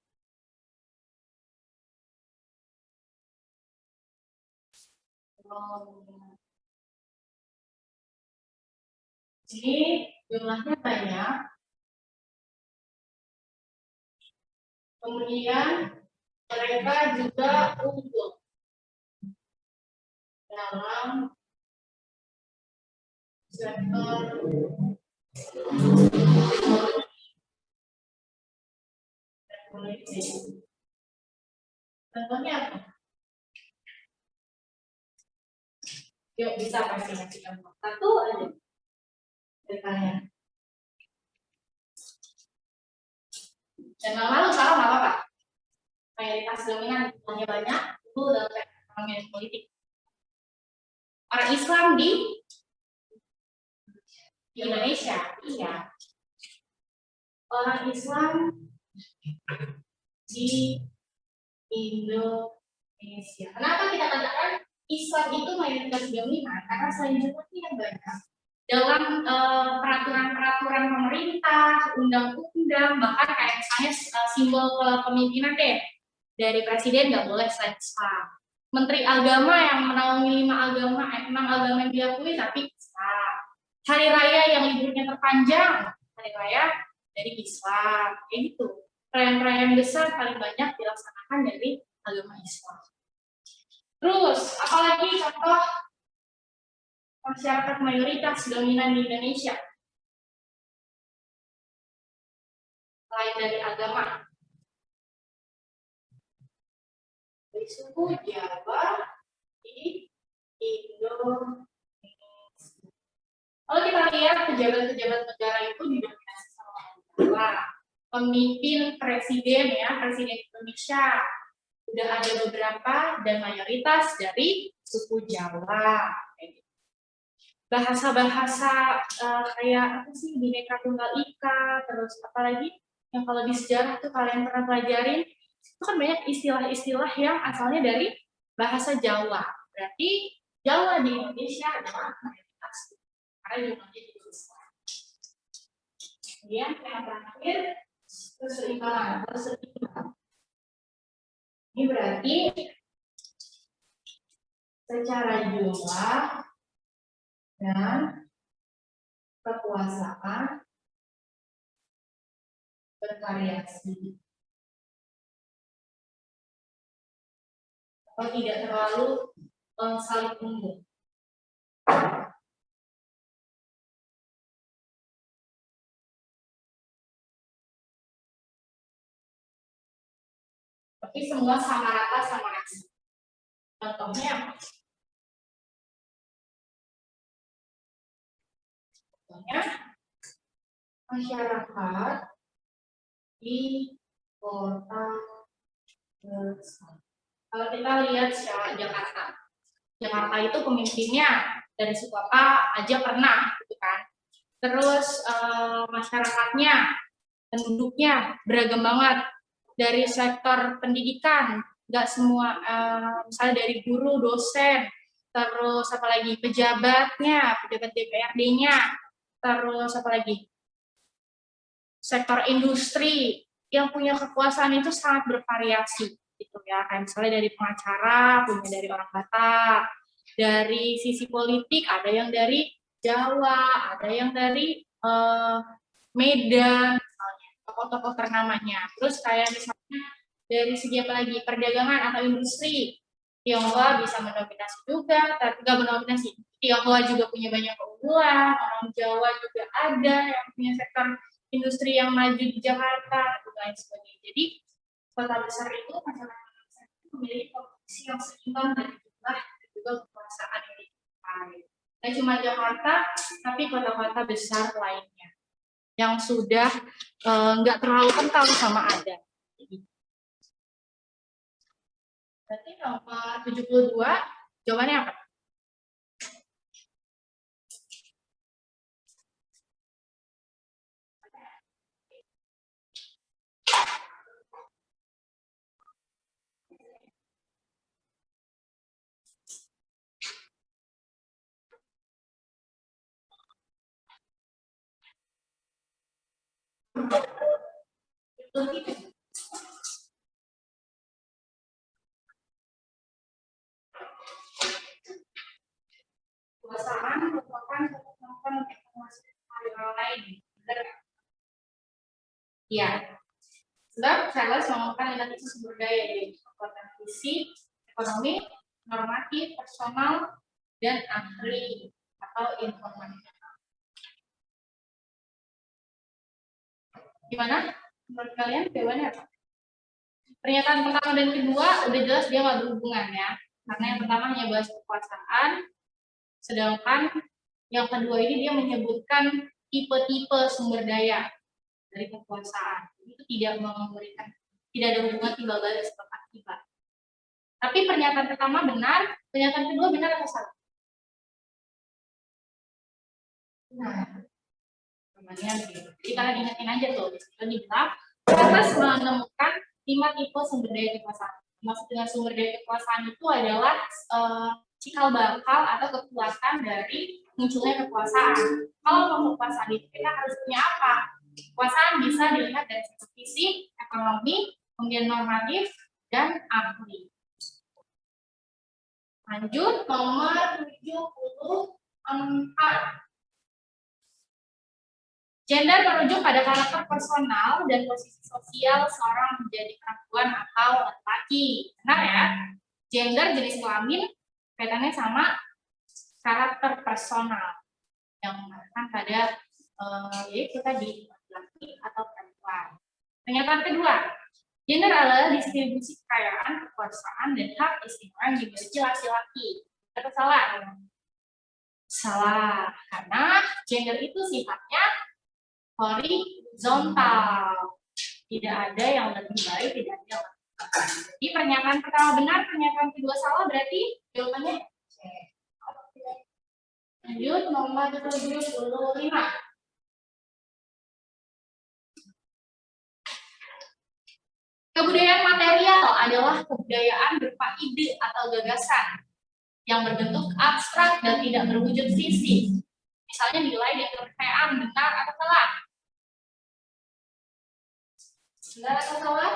Jadi jumlahnya banyak. Kemudian mereka juga unggul dalam sektor politik. Contohnya apa? Yuk bisa pasti ngasih contoh. Satu aja dari kalian. Dan malu kalau nggak apa-apa. Mayoritas dominan hanya banyak itu dalam ekonomi dan politik. Orang Islam di Indonesia, iya. Orang Islam di Indonesia. Kenapa kita katakan Islam itu mayoritas dominan? Karena selain jumlahnya yang banyak, dalam peraturan-peraturan pemerintah, undang-undang, bahkan kayak misalnya simbol kepemimpinan deh, dari presiden nggak boleh selain Islam. Menteri agama yang menaungi 6 agama yang diakui tapi Islam. Hari raya yang liburnya terpanjang, hari raya dari Islam, kayak gitu. Perayaan-perayaan besar paling banyak dilaksanakan dari agama Islam. Terus, apalagi contoh masyarakat mayoritas dominan di Indonesia selain dari agama? Dari suku Jawa di Indonesia. Kalau kita lihat pejabat-pejabat negara itu didominasi sama orang Jawa. Pemimpin presiden ya, presiden Indonesia udah ada beberapa dan mayoritas dari suku Jawa. Bahasa-bahasa kayak apa sih, Bhinneka Tunggal Ika, terus apalagi yang kalau di sejarah tuh kalian pernah pelajarin, itu kan banyak istilah-istilah yang asalnya dari bahasa Jawa. Berarti Jawa di Indonesia adalah mayoritas karena jumlahnya juga besar. Kemudian yang terakhir keseimbangan. Ini berarti secara jumlah dan kekuasaan bervariasi. Atau tidak terlalu saling unggul. Tapi semua sama rata sama rata. Contohnya apa? Contohnya masyarakat di kota besar. Kalau kita lihat Jakarta, Jakarta itu pemimpinnya dari suku apa aja pernah, gitu kan? Terus masyarakatnya, penduduknya beragam banget. Dari sektor pendidikan, nggak semua, misalnya dari guru, dosen, terus apalagi pejabatnya, pejabat DPRD-nya, terus apalagi sektor industri yang punya kekuasaan itu sangat bervariasi, gitu ya. Kayak misalnya dari pengacara, punya dari orang Batak, dari sisi politik ada yang dari Jawa, ada yang dari Medan, tokoh-tokoh ternamanya. Terus kayak misalnya dari segi apa lagi, perdagangan atau industri, Tionghoa bisa mendominasi juga, tapi nggak mendominasi. Tionghoa juga punya banyak keunggulan, orang Jawa juga ada yang punya sektor industri yang maju di Jakarta, dan lain sebagainya. Jadi kota besar itu masyarakat besar itu memiliki posisi yang seimbang dari jumlah dan juga kekuasaan yang dicapai. Tidak cuma Jakarta, tapi kota-kota besar lainnya yang sudah nggak terlalu kental sama adat. Berarti nomor 72, jawabannya apa? Betul gitu. Kekuasaan merupakan kekuatan informasi dari orang lain. Benar nggak? Iya. Sebab Charles menggunakan lintas sumber daya yaitu kekuatan fisik, ekonomi, normatif, personal, dan ahli atau informasi. Gimana? Menurut kalian jawabannya apa? Pernyataan pertama dan kedua udah jelas dia nggak berhubungan ya, karena yang pertama hanya bahas kekuasaan, sedangkan yang kedua ini dia menyebutkan tipe-tipe sumber daya dari kekuasaan. Itu tidak memberikan, tidak ada hubungan timbal balik seperti akibat. Tapi pernyataan pertama benar, pernyataan kedua benar atau salah? Nah, namanya gitu. Jadi kalian ingetin aja tuh, kita dibilang Charles menemukan 5 tipe sumber daya kekuasaan. Maksud dengan sumber daya kekuasaan itu adalah cikal bakal atau kekuatan dari munculnya kekuasaan. Kalau kekuasaan itu kita harus punya apa? Kekuasaan bisa dilihat dari sisi fisik, ekonomi, kemudian normatif, dan ahli. Lanjut, nomor 74. Gender merujuk pada karakter personal dan posisi sosial seorang menjadi perempuan atau laki-laki. Benar ya? Gender jenis kelamin kaitannya sama karakter personal yang mengarahkan pada yaitu tadi laki atau perempuan. Pernyataan kedua, gender adalah distribusi kekayaan, kekuasaan, dan hak istimewa yang dimiliki laki-laki. Atau salah? Salah, karena gender itu sifatnya horizontal. Tidak ada yang lebih baik, tidak ada yang lebih baik. Jadi pernyataan pertama benar, pernyataan kedua salah, berarti jawabannya C. Lanjut, nomor 75. Kebudayaan material adalah kebudayaan berupa ide atau gagasan yang berbentuk abstrak dan tidak berwujud fisik. Misalnya nilai dan kepercayaan, benar atau salah? Benar atau salah?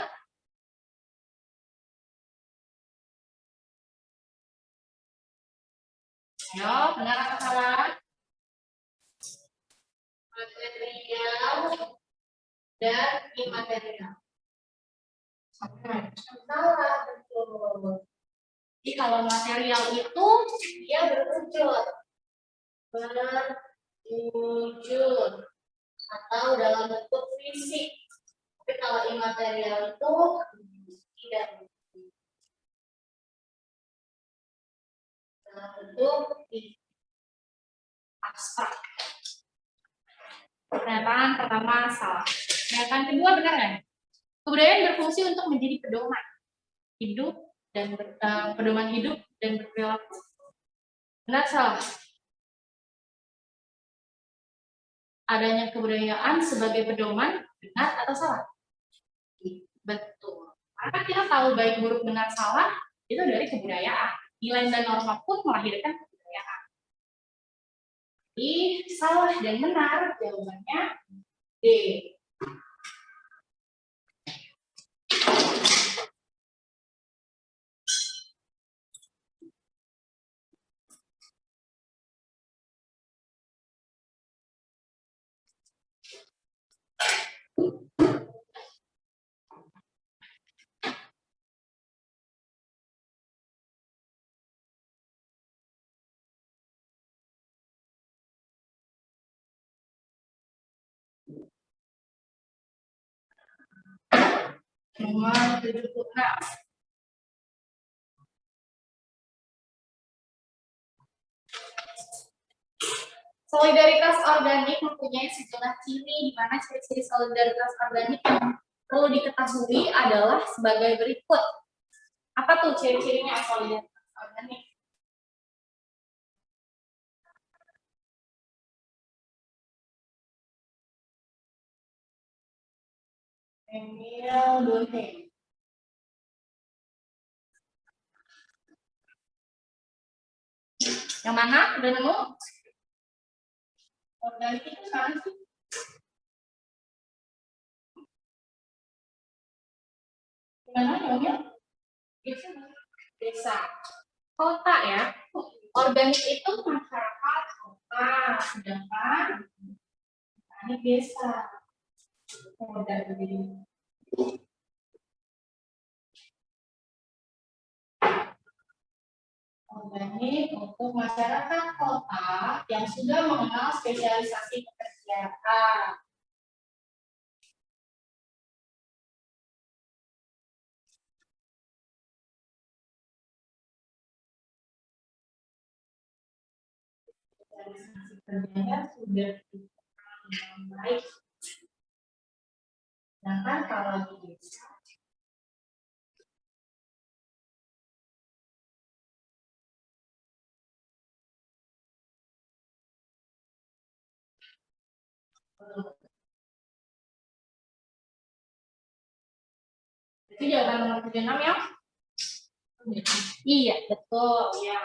Ayo, benar atau salah? Material dan imaterial. Salah, betul. Jadi kalau material itu dia berwujud atau dalam bentuk fisik. Tapi kalau imaterial itu tidak dalam bentuk abstrak. Pernyataan pertama salah. Pernyataan kedua benar kan? Kebudayaan berfungsi untuk menjadi pedoman hidup dan pedoman hidup dan berperilaku. Benar salah? Adanya kebudayaan sebagai pedoman benar atau salah? Betul. Karena kita tahu baik buruk benar salah itu dari kebudayaan. Nilai dan norma pun melahirkan kebudayaan. Jadi salah dan benar jawabannya D. Nomor 76. Solidaritas organik mempunyai sejumlah ciri, di mana ciri-ciri solidaritas organik yang perlu diketahui adalah sebagai berikut. Apa tuh ciri-cirinya solidaritas organik? Emil Durkheim. Yang mana? Udah nemu? Organik itu sekarang sih. Gimana nyonya? Desa. Kota ya. Organik itu masyarakat kota, sedangkan ini desa. Udah begini. Organik untuk masyarakat kota yang sudah mengenal spesialisasi pekerjaan. Spesialisasi kerjanya sudah dengan baik. Sedangkan kalau di desa, itu jawaban nomor 76 ya? Iya, betul ya.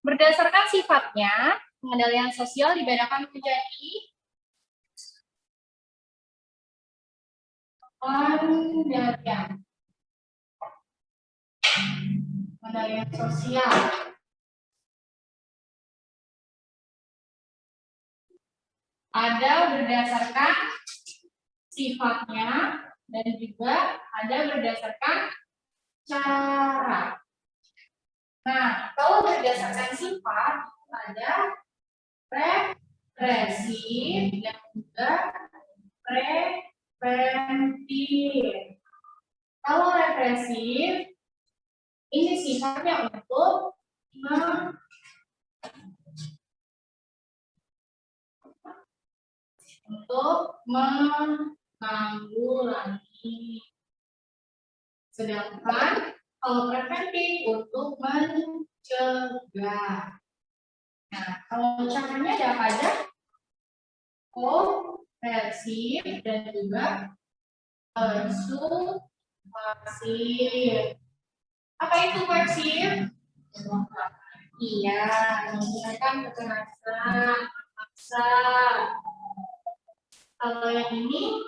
Berdasarkan sifatnya, pengendalian sosial dibedakan menjadi pengendalian sosial. Ada berdasarkan sifatnya dan juga ada berdasarkan cara. Nah, kalau berdasarkan sifat ada represif dan juga preventif. Kalau represif ini sifatnya untuk menanggulangi. Sedangkan kalau preventif untuk mencegah. Nah, kalau caranya ada apa aja? Koversif dan juga persuasif. Apa itu koversif? Iya, menggunakan kekerasan, paksa. Kalau yang ini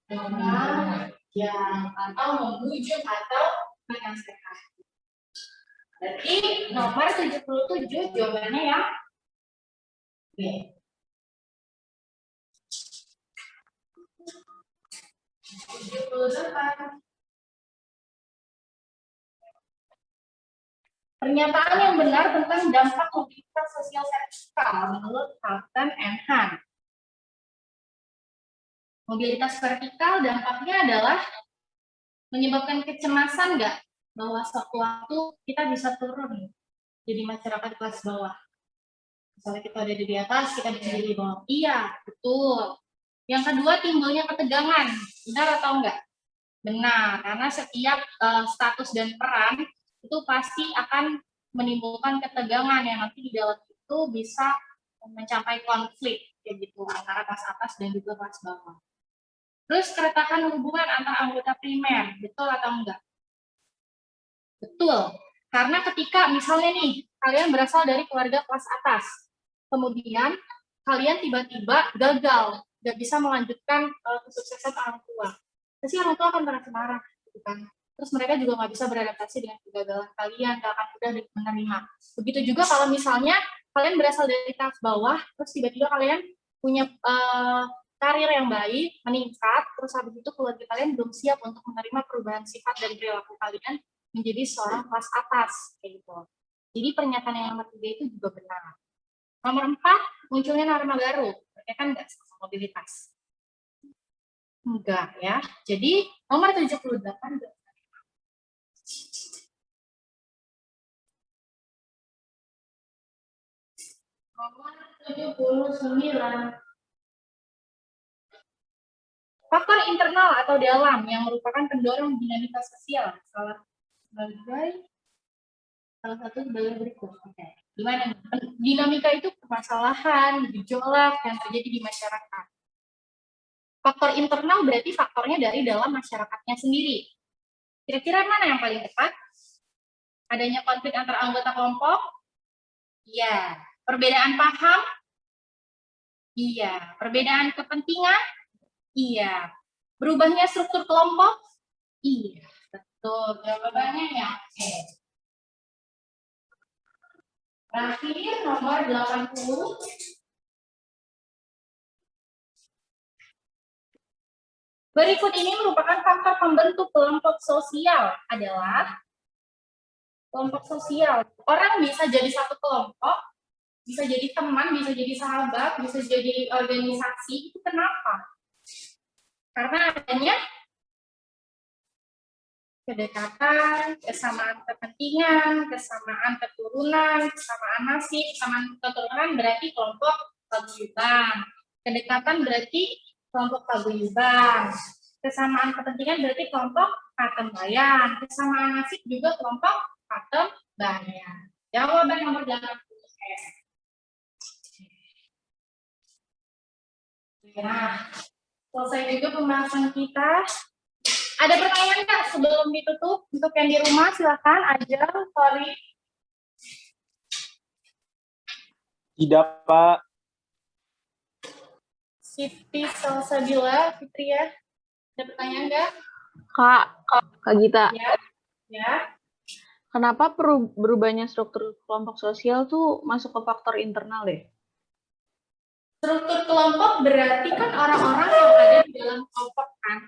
mengajak atau membujuk atau menasehati. Berarti nomor 77 jawabannya ya. Oke. 78. Pernyataan yang benar tentang dampak mobilitas sosial vertikal menurut Carlton and Hahn. Mobilitas vertikal dampaknya adalah menyebabkan kecemasan nggak bahwa suatu waktu kita bisa turun jadi masyarakat kelas bawah. Misalnya kita ada di atas, kita bisa jadi di bawah. Iya, betul. Yang kedua, timbulnya ketegangan. Benar atau enggak? Benar, karena setiap status dan peran itu pasti akan menimbulkan ketegangan yang nanti di dalam itu bisa mencapai konflik kayak gitu antara kelas atas dan juga kelas bawah. Terus keretakan hubungan antara anggota primer, betul atau enggak? Betul, karena ketika misalnya nih kalian berasal dari keluarga kelas atas, kemudian kalian tiba-tiba gagal, nggak bisa melanjutkan kesuksesan orang tua, pasti orang tua akan merasa marah, gitu kan? Terus mereka juga nggak bisa beradaptasi dengan kegagalan kalian, nggak akan mudah menerima. Begitu juga kalau misalnya kalian berasal dari kelas bawah, terus tiba-tiba kalian punya karir yang baik, meningkat, terus habis itu keluarga kalian belum siap untuk menerima perubahan sifat dan perilaku kalian menjadi seorang kelas atas, kayak gitu. Jadi pernyataan yang nomor 3 itu juga benar. Nomor 4, munculnya norma baru, berkaitan nggak sama mobilitas? Enggak ya. Jadi nomor 78 nomor 79. Faktor internal atau dalam yang merupakan pendorong dinamika sosial, salah sebagai salah satu dalil berikut. Oke. Gimana? Dinamika itu permasalahan, gejolak yang terjadi di masyarakat. Faktor internal berarti faktornya dari dalam masyarakatnya sendiri. Kira-kira mana yang paling tepat? Adanya konflik antar anggota kelompok? Iya. Perbedaan paham? Iya. Perbedaan kepentingan? Iya. Berubahnya struktur kelompok? Iya. Betul. Jawabannya ya. Oke. Terakhir nomor 80. Berikut ini merupakan faktor pembentuk kelompok sosial adalah kelompok sosial. Orang bisa jadi satu kelompok, bisa jadi teman, bisa jadi sahabat, bisa jadi organisasi. Itu kenapa? Karena adanya kedekatan, kesamaan kepentingan, kesamaan keturunan, kesamaan nasib, kesamaan keturunan berarti kelompok paguyuban. Kedekatan berarti kelompok paguyuban. Kesamaan kepentingan berarti kelompok patembayan. Kesamaan nasib juga kelompok patembayan. Jawaban nomor 80S. Nah, selesai juga pembahasan kita. Ada pertanyaan nggak sebelum ditutup? Untuk yang di rumah silakan aja. Sorry. Tidak, Pak. Siti Salsabila, Fitri ya. Ada pertanyaan nggak? Kak Gita, Ya. kenapa berubahnya struktur kelompok sosial tuh masuk ke faktor internal deh? Struktur kelompok berarti kan orang-orang yang ada di dalam kelompok kan.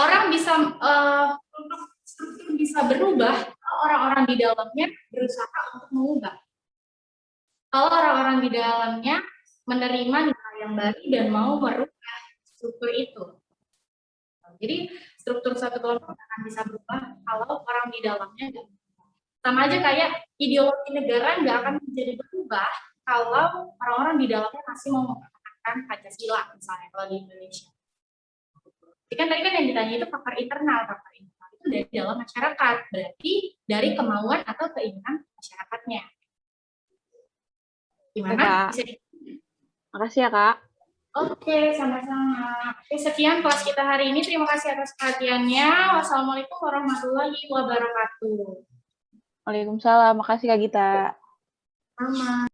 Orang bisa untuk struktur bisa berubah kalau orang-orang di dalamnya berusaha untuk mengubah. Kalau orang-orang di dalamnya menerima nilai yang baru dan mau merubah struktur itu. Jadi struktur satu kelompok akan bisa berubah kalau orang di dalamnya nggak berubah. Sama aja kayak ideologi negara nggak akan menjadi berubah kalau orang-orang di dalamnya masih mau mempertahankan Pancasila misalnya kalau di Indonesia. Jadi kan tadi kan yang ditanya itu faktor internal itu dari dalam masyarakat, berarti dari kemauan atau keinginan masyarakatnya. Gimana? Ya, Bisa makasih ya Kak. Oke, sama-sama. Oke, sekian kelas kita hari ini. Terima kasih atas perhatiannya. Wassalamualaikum warahmatullahi wabarakatuh. Waalaikumsalam, makasih Kak Gita. Sama.